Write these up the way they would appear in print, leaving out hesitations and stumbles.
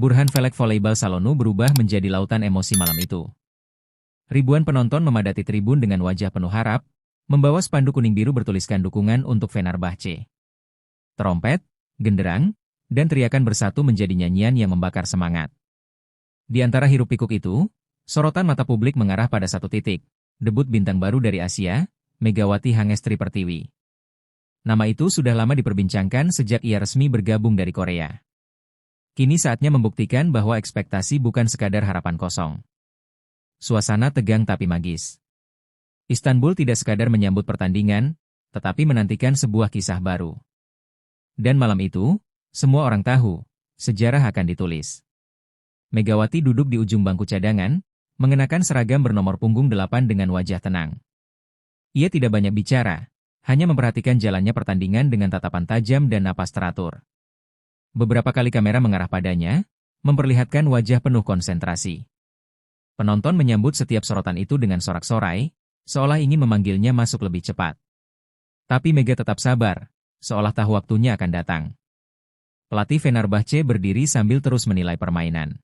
Burhan Velek Volleyball Salonu berubah menjadi lautan emosi malam itu. Ribuan penonton memadati tribun dengan wajah penuh harap, membawa spanduk kuning-biru bertuliskan dukungan untuk Fenerbahce. Trompet, genderang, dan teriakan bersatu menjadi nyanyian yang membakar semangat. Di antara hiruk-pikuk itu, sorotan mata publik mengarah pada satu titik, debut bintang baru dari Asia, Megawati Hangestri Pertiwi. Nama itu sudah lama diperbincangkan sejak ia resmi bergabung dari Korea. Kini saatnya membuktikan bahwa ekspektasi bukan sekadar harapan kosong. Suasana tegang tapi magis. Istanbul tidak sekadar menyambut pertandingan, tetapi menantikan sebuah kisah baru. Dan malam itu, semua orang tahu, sejarah akan ditulis. Megawati duduk di ujung bangku cadangan, mengenakan seragam bernomor punggung 8 dengan wajah tenang. Ia tidak banyak bicara, hanya memperhatikan jalannya pertandingan dengan tatapan tajam dan napas teratur. Beberapa kali kamera mengarah padanya, memperlihatkan wajah penuh konsentrasi. Penonton menyambut setiap sorotan itu dengan sorak-sorai, seolah ingin memanggilnya masuk lebih cepat. Tapi Mega tetap sabar, seolah tahu waktunya akan datang. Pelatih Fenerbahce berdiri sambil terus menilai permainan.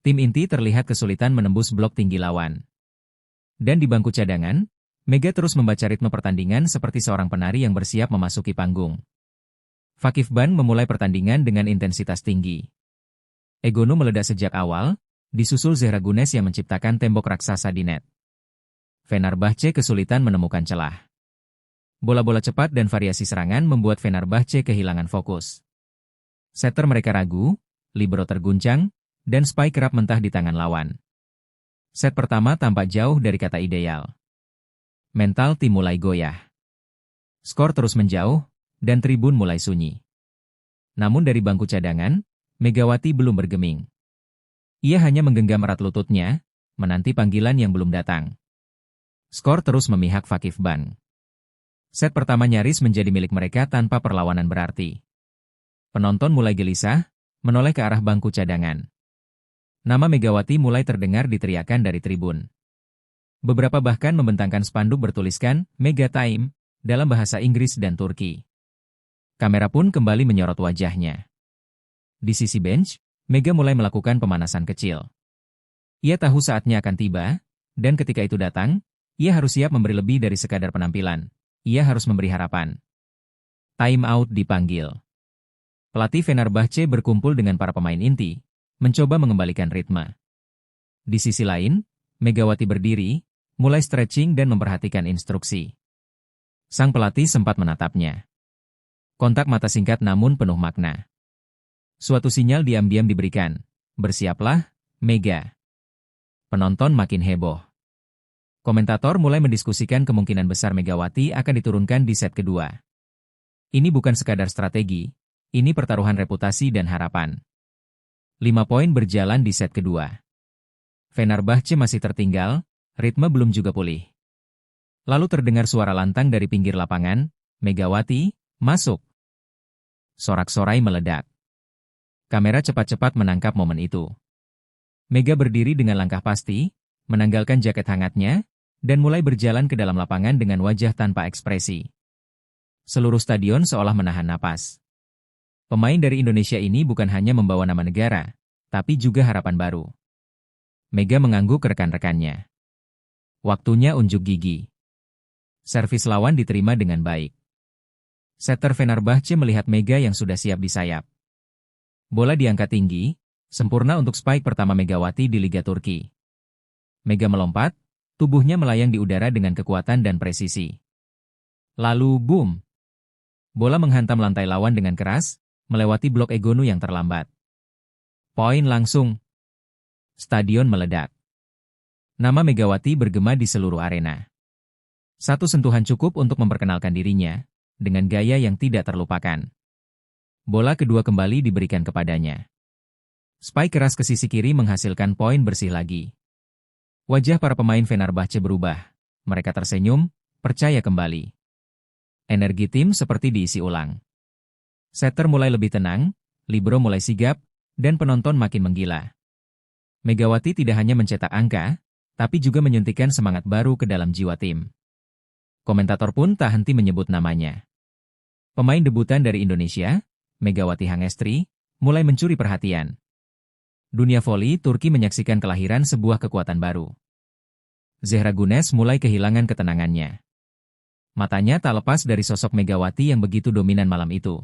Tim inti terlihat kesulitan menembus blok tinggi lawan. Dan di bangku cadangan, Mega terus membaca ritme pertandingan seperti seorang penari yang bersiap memasuki panggung. Fakif Ban memulai pertandingan dengan intensitas tinggi. Egonu meledak sejak awal, disusul Zehra Gunes yang menciptakan tembok raksasa di net. Fenerbahce kesulitan menemukan celah. Bola-bola cepat dan variasi serangan membuat Fenerbahce kehilangan fokus. Setter mereka ragu, libero terguncang, dan spike kerap mentah di tangan lawan. Set pertama tampak jauh dari kata ideal. Mental tim mulai goyah. Skor terus menjauh, dan tribun mulai sunyi. Namun dari bangku cadangan, Megawati belum bergeming. Ia hanya menggenggam erat lututnya, menanti panggilan yang belum datang. Skor terus memihak Fakif Ban. Set pertama nyaris menjadi milik mereka tanpa perlawanan berarti. Penonton mulai gelisah, menoleh ke arah bangku cadangan. Nama Megawati mulai terdengar diteriakan dari tribun. Beberapa bahkan membentangkan spanduk bertuliskan Mega Time dalam bahasa Inggris dan Turki. Kamera pun kembali menyorot wajahnya. Di sisi bench, Mega mulai melakukan pemanasan kecil. Ia tahu saatnya akan tiba, dan ketika itu datang, ia harus siap memberi lebih dari sekadar penampilan. Ia harus memberi harapan. Time out dipanggil. Pelatih Fenerbahce berkumpul dengan para pemain inti, mencoba mengembalikan ritme. Di sisi lain, Megawati berdiri, mulai stretching dan memperhatikan instruksi. Sang pelatih sempat menatapnya. Kontak mata singkat namun penuh makna. Suatu sinyal diam-diam diberikan. Bersiaplah, Mega. Penonton makin heboh. Komentator mulai mendiskusikan kemungkinan besar Megawati akan diturunkan di set kedua. Ini bukan sekadar strategi, ini pertaruhan reputasi dan harapan. 5 poin berjalan di set kedua. Fenerbahce masih tertinggal, ritme belum juga pulih. Lalu terdengar suara lantang dari pinggir lapangan, Megawati, masuk. Sorak-sorai meledak. Kamera cepat-cepat menangkap momen itu. Mega berdiri dengan langkah pasti, menanggalkan jaket hangatnya, dan mulai berjalan ke dalam lapangan dengan wajah tanpa ekspresi. Seluruh stadion seolah menahan napas. Pemain dari Indonesia ini bukan hanya membawa nama negara, tapi juga harapan baru. Mega mengangguk ke rekan-rekannya. Waktunya unjuk gigi. Servis lawan diterima dengan baik. Setter Fenerbahce melihat Mega yang sudah siap di sayap. Bola diangkat tinggi, sempurna untuk spike pertama Megawati di Liga Turki. Mega melompat, tubuhnya melayang di udara dengan kekuatan dan presisi. Lalu boom! Bola menghantam lantai lawan dengan keras, melewati blok Egonu yang terlambat. Poin langsung. Stadion meledak. Nama Megawati bergema di seluruh arena. Satu sentuhan cukup untuk memperkenalkan dirinya, dengan gaya yang tidak terlupakan. Bola kedua kembali diberikan kepadanya. Spike keras ke sisi kiri menghasilkan poin bersih lagi. Wajah para pemain Fenerbahce berubah. Mereka tersenyum, percaya kembali. Energi tim seperti diisi ulang. Setter mulai lebih tenang, libero mulai sigap, dan penonton makin menggila. Megawati tidak hanya mencetak angka, tapi juga menyuntikkan semangat baru ke dalam jiwa tim. Komentator pun tak henti menyebut namanya. Pemain debutan dari Indonesia, Megawati Hangestri, mulai mencuri perhatian. Dunia voli Turki menyaksikan kelahiran sebuah kekuatan baru. Zehra Güneş mulai kehilangan ketenangannya. Matanya tak lepas dari sosok Megawati yang begitu dominan malam itu.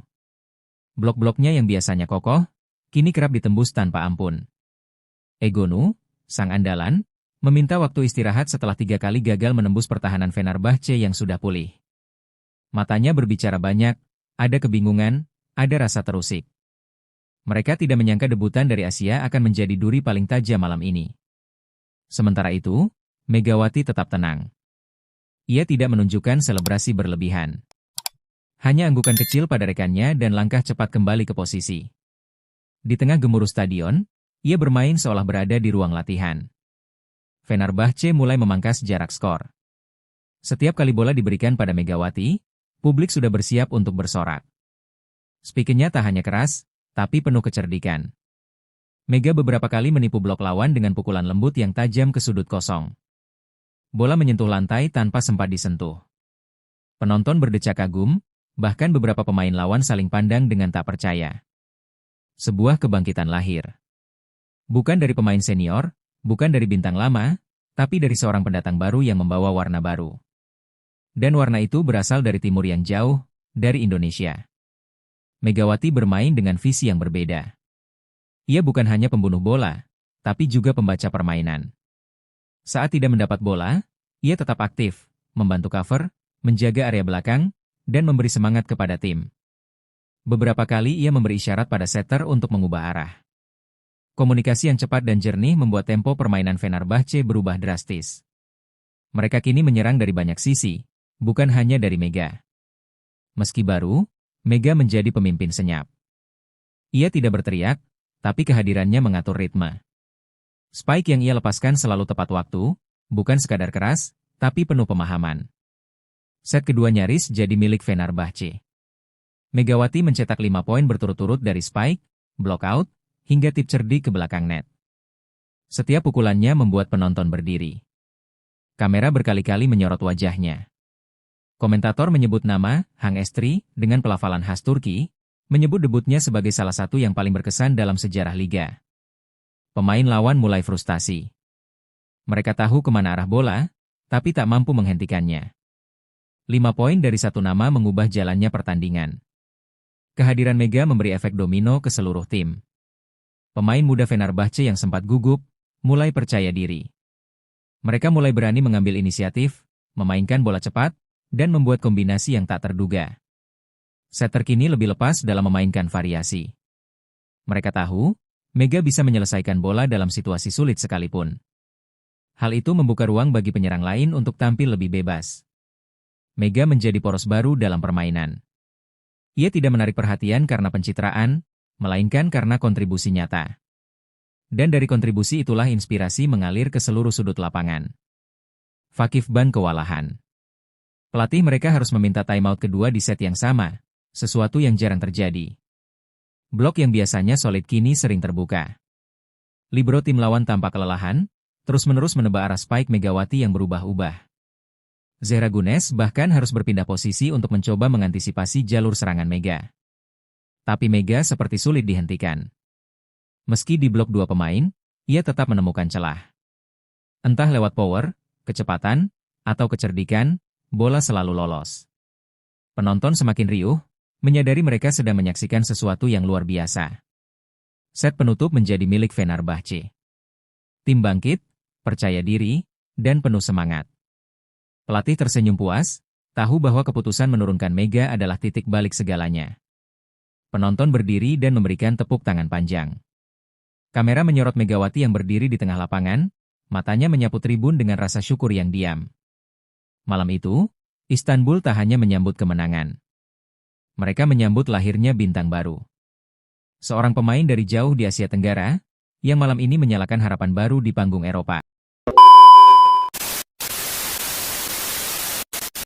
Blok-bloknya yang biasanya kokoh, kini kerap ditembus tanpa ampun. Egonu, sang andalan, meminta waktu istirahat setelah 3 kali gagal menembus pertahanan Fenerbahce yang sudah pulih. Matanya berbicara banyak, ada kebingungan, ada rasa terusik. Mereka tidak menyangka debutan dari Asia akan menjadi duri paling tajam malam ini. Sementara itu, Megawati tetap tenang. Ia tidak menunjukkan selebrasi berlebihan. Hanya anggukan kecil pada rekannya dan langkah cepat kembali ke posisi. Di tengah gemuruh stadion, ia bermain seolah berada di ruang latihan. Fenerbahce mulai memangkas jarak skor. Setiap kali bola diberikan pada Megawati, publik sudah bersiap untuk bersorak. Speakernya tak hanya keras, tapi penuh kecerdikan. Mega beberapa kali menipu blok lawan dengan pukulan lembut yang tajam ke sudut kosong. Bola menyentuh lantai tanpa sempat disentuh. Penonton berdecak kagum, bahkan beberapa pemain lawan saling pandang dengan tak percaya. Sebuah kebangkitan lahir. Bukan dari pemain senior, bukan dari bintang lama, tapi dari seorang pendatang baru yang membawa warna baru. Dan warna itu berasal dari timur yang jauh, dari Indonesia. Megawati bermain dengan visi yang berbeda. Ia bukan hanya pembunuh bola, tapi juga pembaca permainan. Saat tidak mendapat bola, ia tetap aktif, membantu cover, menjaga area belakang, dan memberi semangat kepada tim. Beberapa kali ia memberi isyarat pada setter untuk mengubah arah. Komunikasi yang cepat dan jernih membuat tempo permainan Fenerbahce berubah drastis. Mereka kini menyerang dari banyak sisi, bukan hanya dari Mega. Meski baru, Mega menjadi pemimpin senyap. Ia tidak berteriak, tapi kehadirannya mengatur ritme. Spike yang ia lepaskan selalu tepat waktu, bukan sekadar keras, tapi penuh pemahaman. Set kedua nyaris jadi milik Fenerbahce. Megawati mencetak 5 poin berturut-turut dari spike, block out, hingga tip cerdik ke belakang net. Setiap pukulannya membuat penonton berdiri. Kamera berkali-kali menyorot wajahnya. Komentator menyebut nama Hang Estri dengan pelafalan khas Turki, menyebut debutnya sebagai salah satu yang paling berkesan dalam sejarah liga. Pemain lawan mulai frustasi. Mereka tahu kemana arah bola, tapi tak mampu menghentikannya. 5 poin dari satu nama mengubah jalannya pertandingan. Kehadiran Mega memberi efek domino ke seluruh tim. Pemain muda Fenerbahce yang sempat gugup, mulai percaya diri. Mereka mulai berani mengambil inisiatif, memainkan bola cepat, dan membuat kombinasi yang tak terduga. Setter kini lebih lepas dalam memainkan variasi. Mereka tahu, Mega bisa menyelesaikan bola dalam situasi sulit sekalipun. Hal itu membuka ruang bagi penyerang lain untuk tampil lebih bebas. Mega menjadi poros baru dalam permainan. Ia tidak menarik perhatian karena pencitraan, melainkan karena kontribusi nyata. Dan dari kontribusi itulah inspirasi mengalir ke seluruh sudut lapangan. Vakif Ban kewalahan. Pelatih mereka harus meminta timeout kedua di set yang sama, sesuatu yang jarang terjadi. Blok yang biasanya solid kini sering terbuka. Libero tim lawan tampak kelelahan, terus-menerus menebak arah spike Megawati yang berubah-ubah. Zehra Güneş bahkan harus berpindah posisi untuk mencoba mengantisipasi jalur serangan Mega. Tapi Mega seperti sulit dihentikan. Meski di blok 2 pemain, ia tetap menemukan celah. Entah lewat power, kecepatan, atau kecerdikan, bola selalu lolos. Penonton semakin riuh, menyadari mereka sedang menyaksikan sesuatu yang luar biasa. Set penutup menjadi milik Fenerbahce. Tim bangkit, percaya diri, dan penuh semangat. Pelatih tersenyum puas, tahu bahwa keputusan menurunkan Mega adalah titik balik segalanya. Penonton berdiri dan memberikan tepuk tangan panjang. Kamera menyorot Megawati yang berdiri di tengah lapangan, matanya menyapu tribun dengan rasa syukur yang diam. Malam itu, Istanbul tak hanya menyambut kemenangan. Mereka menyambut lahirnya bintang baru. Seorang pemain dari jauh di Asia Tenggara, yang malam ini menyalakan harapan baru di panggung Eropa.